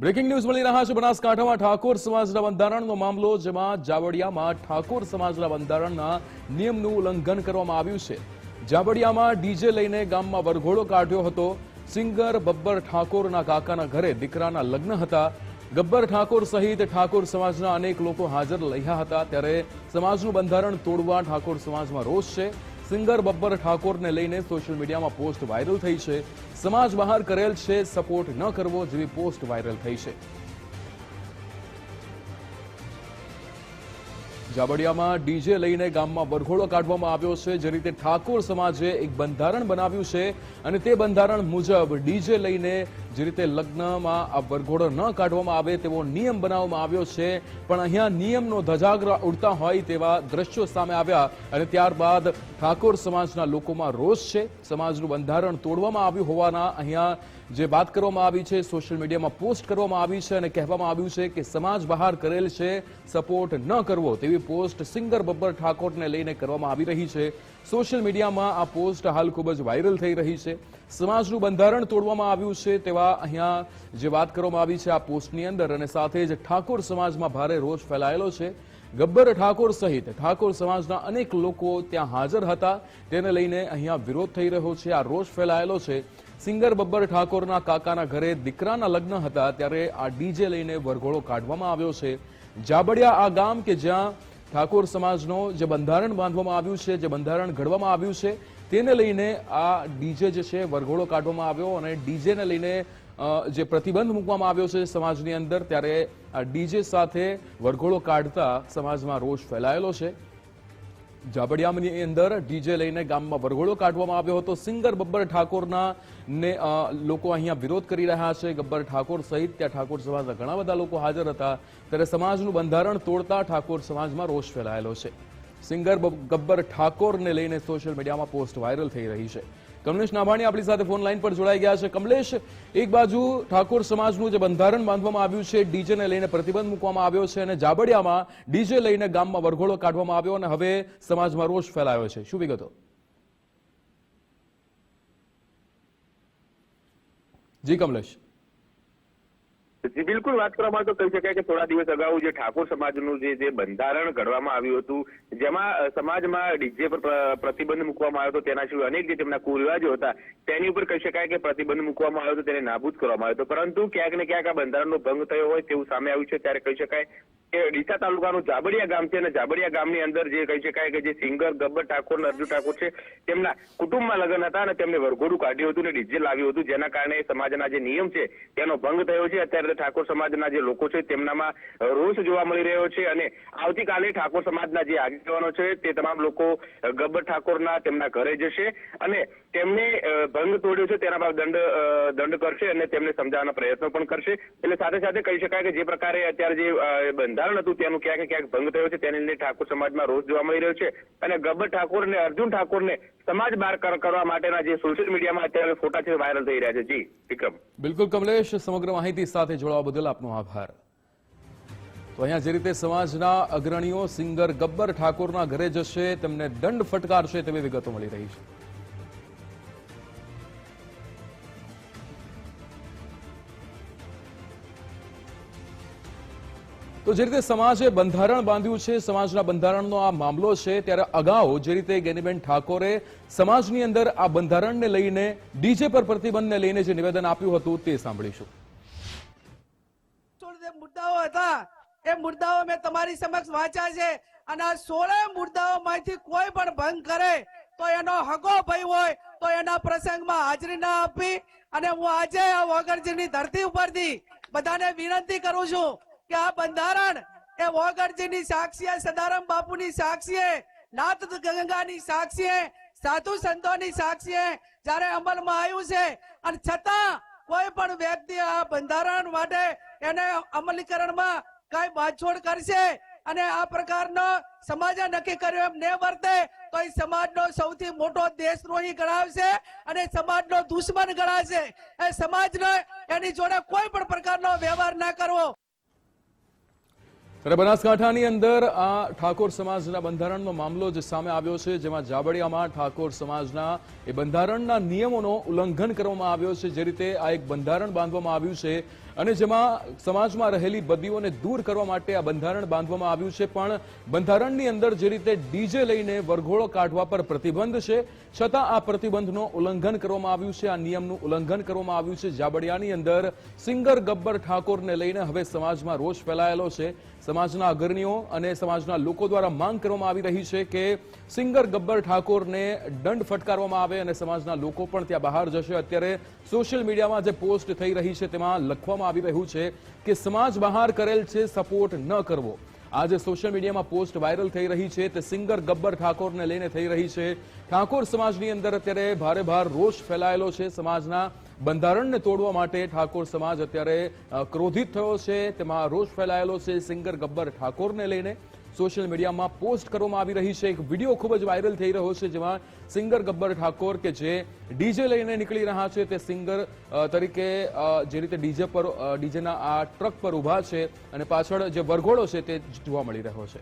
Breaking news મળી રહ્યા છે બનાસકાંઠામાં ઠાકોર સમાજના બંધારણનો મામલો, જેમાં જાબડિયામાં ઠાકોર સમાજના બંધારણના નિયમનું ઉલ્લંઘન કરવામાં આવ્યું છે। જાબડિયામાં ડીજે લઈને ગામમાં વરઘોડો કાઢ્યો હતો। સિંગર ગબ્બર ઠાકોરના કાકાના ઘરે દીકરાના લગ્ન હતા। ગબ્બર ઠાકોર સહિત ઠાકોર સમાજના અનેક લોકો હાજર રહ્યા હતા, ત્યારે સમાજનું બંધારણ તોડવા ઠાકોર સમાજમાં રોષ છે। સિંગર ગબ્બર ઠાકોરને લઈને સોશિયલ મીડિયામાં પોસ્ટ વાયરલ થઈ છે। સમાજ બહાર કરેલ છે, સપોર્ટ ન કરવો જેવી પોસ્ટ વાયરલ થઈ છે। જાબડિયામાં ડીજે લઈને ગામમાં વરઘોડો કાઢવામાં આવ્યો છે। જે રીતે ઠાકોર સમાજે એક બંધારણ બનાવ્યું છે અને તે બંધારણ મુજબ ડીજે લઈને જે રીતે લગ્નમાં આ વરઘોડો ન કાઢવામાં આવે તેવો નિયમ બનાવવામાં આવ્યો છે, પણ અહીંયા નિયમનો ધજાગરા ઉડતા હોય તેવા દ્રશ્યો સામે આવ્યા અને ત્યારબાદ ઠાકોર સમાજના લોકોમાં રોષ છે। સમાજનું બંધારણ તોડવામાં આવ્યું હોવાના અહીંયા જે વાત કરવામાં આવી છે, સોશિયલ મીડિયામાં પોસ્ટ કરવામાં આવી છે અને કહેવામાં આવ્યું છે કે સમાજ બહાર કરેલ છે, સપોર્ટ ન કરવો તેવી પોસ્ટ સિંગર ગબ્બર ઠાકોરને લઈને કરવામાં આવી રહી છે। સોશિયલ મીડિયામાં આ પોસ્ટ હાલ ખૂબ જ વાયરલ થઈ રહી છે। સમાજનું બંધારણ તોડવામાં આવ્યું છે તેવા અહીંયા જે વાત કરવામાં આવી છે આ પોસ્ટની અંદર, અને સાથે જ ઠાકોર સમાજમાં ભારે રોષ ફેલાયેલો છે। ગબ્બર ઠાકોર સહિત ઠાકોર સમાજના અનેક લોકો ત્યાં હાજર હતા, તેને લઈને અહીંયા વિરોધ થઈ રહ્યો છે, આ રોષ ફેલાયેલો છે। સિંગર ગબ્બર ઠાકોરના કાકાના ઘરે દીકરાના લગ્ન હતા, ત્યારે આ ડીજે લઈને વરઘોડો કાઢવામાં આવ્યો છે। જાબડિયા આ ગામ કે જ્યાં ઠાકોર સમાજનો જે બંધારણ બાંધવામાં આવ્યું છે, જે બંધારણ ઘડવામાં આવ્યું છે, તેને લઈને આ ડીજે જે છે વરઘોડો કાઢવામાં આવ્યો અને ડીજેને લઈને જે પ્રતિબંધ મૂકવામાં આવ્યો છે સમાજની અંદર, ત્યારે આ ડીજે સાથે વરઘોડો કાઢતા સમાજમાં રોષ ફેલાયેલો છે। જાબડિયાની અંદર ડીજે લઈને ગામમાં વરઘોડો કાઢવામાં આવ્યો હતો। સિંગર ગબ્બર ઠાકોરના ને લોકો અહીંયા વિરોધ કરી રહ્યા છે। ગબ્બર ઠાકોર સહિત ત્યાં ઠાકોર સમાજના ઘણા બધા લોકો હાજર હતા, ત્યારે સમાજનું બંધારણ તોડતા ઠાકોર સમાજમાં રોષ ફેલાયેલો છે। સિંગર ગબ્બર ઠાકોરને લઈને સોશિયલ મીડિયામાં પોસ્ટ વાયરલ થઈ રહી છે। કમલેશ નાભાણી આપણી સાથે ફોન લાઈન પર જોડાઈ ગયા છે। કમલેશ, એક બાજુ ઠાકોર સમાજનું જે બંધારણ બાંધવામાં આવ્યું છે, ડીજેને લઈને પ્રતિબંધ મૂકવામાં આવ્યો છે અને જાબડિયામાં ડીજે લઈને ગામમાં વરઘોડો કાઢવામાં આવ્યો અને હવે સમાજમાં રોષ ફેલાયો છે, શું વિગતો? જી કમલેશ। જી બિલકુલ, વાત કરવામાં તો કહી શકાય કે થોડા દિવસ અગાઉ જે ઠાકોર સમાજનું જે બંધારણ ઘડવામાં આવ્યું હતું, જેમાં સમાજમાં ડીજે પર પ્રતિબંધ મૂકવામાં આવ્યો હતો, તેના સિવાય અનેક જે તેમના કુરિવાજો હતા તેની ઉપર કહી શકાય કે પ્રતિબંધ મૂકવામાં આવ્યો હતો, તેને નાબૂદ કરવામાં આવ્યો હતો, પરંતુ ક્યાંક ને ક્યાંક આ બંધારણનો ભંગ થયો હોય તેવું સામે આવ્યું છે। ત્યારે કહી શકાય કે ડીસા તાલુકાનું જાબડિયા ગામ છે અને જાબડિયા ગામની અંદર જે કહી શકાય કે જે સિંગર ગબ્બર ઠાકોર અર્જુ ઠાકોર છે, તેમના કુટુંબમાં લગ્ન હતા અને તેમને વરઘોડું કાઢ્યું હતું અને ડીજે લાવ્યું હતું, જેના કારણે સમાજના જે નિયમ છે તેનો ભંગ થયો છે। અત્યારે ઠાકોર સમાજના જે લોકો છે તેમનામાં રોષ જોવા મળી રહ્યો છે અને આવતીકાલે ઠાકોર સમાજના જે આગેવાનો છે તે તમામ લોકો ગબ્બર ઠાકોરના તેમના ઘરે જશે અને તેમને ભંગ તોડ્યો છે તેના બાદ દંડ કરશે અને તેમને સમજાવવાના પ્રયત્નો પણ કરશે। એટલે સાથે સાથે કહી શકાય કે જે પ્રકારે અત્યારે જે બંધારણ હતું તેનું ક્યાંક ને ક્યાંક ભંગ થયો છે, તેને લઈને ઠાકોર સમાજમાં રોષ જોવા મળી રહ્યો છે અને ગબ્બર ઠાકોર અને અર્જુન ઠાકોરને સમાજ બહાર કરવા માટેના જે સોશિયલ મીડિયામાં અત્યારે ફોટા છે વાયરલ થઈ રહ્યા છે। જી વિક્રમ। બિલકુલ કમલેશ, સમગ્ર માહિતી સાથે જોડાવા બદલ આપનો આભાર। તો અહીંયા જે રીતે સમાજના અગ્રણીઓ સિંગર ગબ્બર ઠાકોરના ઘરે જશે, તેમને દંડ ફટકારશે તેવી વિગતો મળી રહી છે। તો જે રીતે સમાજે બંધારણ બાંધ્યું છે, સમાજના બંધારણનો આ મામલો છે, ત્યારે અગાઉ જે રીતે ગેનીબેન ઠાકોરે સમાજની અંદર આ બંધારણને લઈને ડીજે પર પ્રતિબંધને લઈને જે નિવેદન આપ્યું હતું તે સાંભળીશું। મુદ્દાઓ હતા એ મુદ્દાઓ મેં તમારી સમક્ષ વાંચ્યા છે અને આ 16 મુદ્દાઓમાંથી કોઈ પણ ભંગ કરે તો એનો હગો ભય હોય તો એના પ્રસંગમાં હાજરી ના આપી અને હું આજે આ વોગરજીની ધરતી ઉપરથી બધાને વિનંતી કરું છું કે આ બંધારણ એ વોગરજીની સાક્ષીએ, સદારામ બાપુની સાક્ષીએ, નાથ ગંગાની સાક્ષીએ, સાધુ સંતોની સાક્ષીએ જ્યારે અમલમાં આવ્યું છે અને છતાં કોઈ પણ વ્યક્તિ આ બંધારણ માટે એને અમલીકરણમાં કઈ બાંધછોડ કરશે અને આ પ્રકારનો સમાજે નક્કી કર્યું એમ ન વર્તે તો એ સમાજનો સૌથી મોટો દેશદ્રોહી ગણાવશે અને સમાજનો દુશ્મન ગણાશે। એ સમાજને એની જોડે કોઈ પણ પ્રકારનો વ્યવહાર ન કરવો। ત્યારે બનાસકાંઠાની અંદર આ ઠાકોર સમાજના બંધારણનો મામલો જે સામે આવ્યો છે, જેમાં જાબડિયામાં ઠાકોર સમાજના એ બંધારણના નિયમોનો ઉલ્લંઘન કરવામાં આવ્યો છે। જે રીતે આ એક બંધારણ બાંધવામાં આવ્યું છે અને જેમાં સમાજમાં રહેલી બદીઓને દૂર કરવા માટે આ બંધારણ બાંધવામાં આવ્યું છે, પણ બંધારણની અંદર જે રીતે ડીજે લઈને વરઘોડો કાઢવા પર પ્રતિબંધ છે, છતાં આ પ્રતિબંધનું ઉલ્લંઘન કરવામાં આવ્યું છે, આ નિયમનું ઉલ્લંઘન કરવામાં આવ્યું છે. જાબડિયાની અંદર સિંગર ગબ્બર ઠાકોરને લઈને હવે સમાજમાં રોષ ફેલાયેલો છે. સમાજના અગ્રણીઓ અને સમાજના લોકો દ્વારા માંગ કરવામાં આવી રહી છે કે સિંગર ગબ્બર ઠાકોરને દંડ ફટકારવામાં આવે અને સમાજના લોકો પણ ત્યાં બહાર જશે. અત્યારે સોશિયલ મીડિયામાં જે પોસ્ટ થઈ રહી છે તેમાં લખવામાં આવી રહ્યું છે કે સમાજ બહાર કરેલ છે, સપોર્ટ ન કરવો. આજે સોશિયલ મીડિયામાં પોસ્ટ વાયરલ થઈ રહી છે તે સિંગર ગબ્બર ઠાકોરને લઈને થઈ રહી છે. ઠાકોર સમાજની અંદર અત્યારે ભારે રોષ ફેલાયેલો છે. સમાજના બંધારણને તોડવા માટે ઠાકોર સમાજ અત્યારે ક્રોધિત થયો છે, તેમાં રોષ ફેલાયેલો છે. સિંગર ગબ્બર ઠાકોરને લઈને સોશિયલ મીડિયામાં પોસ્ટ કરવામાં આવી રહી છે. એક વિડીયો ખૂબ જ વાયરલ થઈ રહ્યો છે જેમાં સિંગર ગબ્બર ઠાકોર કે જે ડીજે લઈને નીકળી રહ્યા છે તે સિંગર તરીકે જે રીતે ડીજેના આ ટ્રક પર ઉભા છે અને પાછળ જે વરઘોડો છે તે જોવા મળી રહ્યો છે.